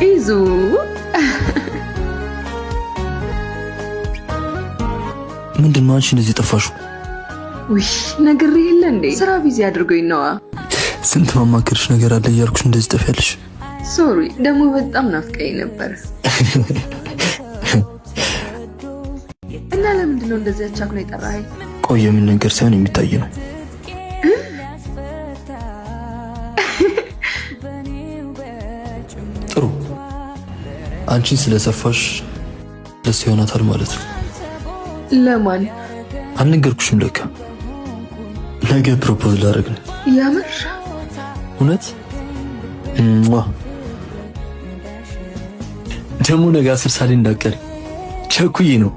ኢዙ ምንድን ነው አንቺ እንደዚህ ጠፋሽው? ውይ ነግሬህ የለ እንዴ ስራ ቢዚ አድርጎኝ ነዋ። ስንት ማማከርሽ ነገር አለ እያልኩሽ እንደዚህ ጠፊያለሽ። ሶሪ ደግሞ በጣም ናፍቀኝ ነበር። እና ለምንድን ነው እንደዚህ አቻኩላ የጠራኸኝ? ቆይ የሚል ነገር ሳይሆን የሚታይ ነው። ጥሩ አንቺን ስለሰፋሽ ደስ ይሆናታል ማለት ነው። ለማን አልነገርኩሽም? ለካ ነገ ፕሮፖዝ ላደርግ ነው። ያምር እውነት ደግሞ ነገ 10 ሰዓት እንዳትቀሪ ቸኩዬ ነው።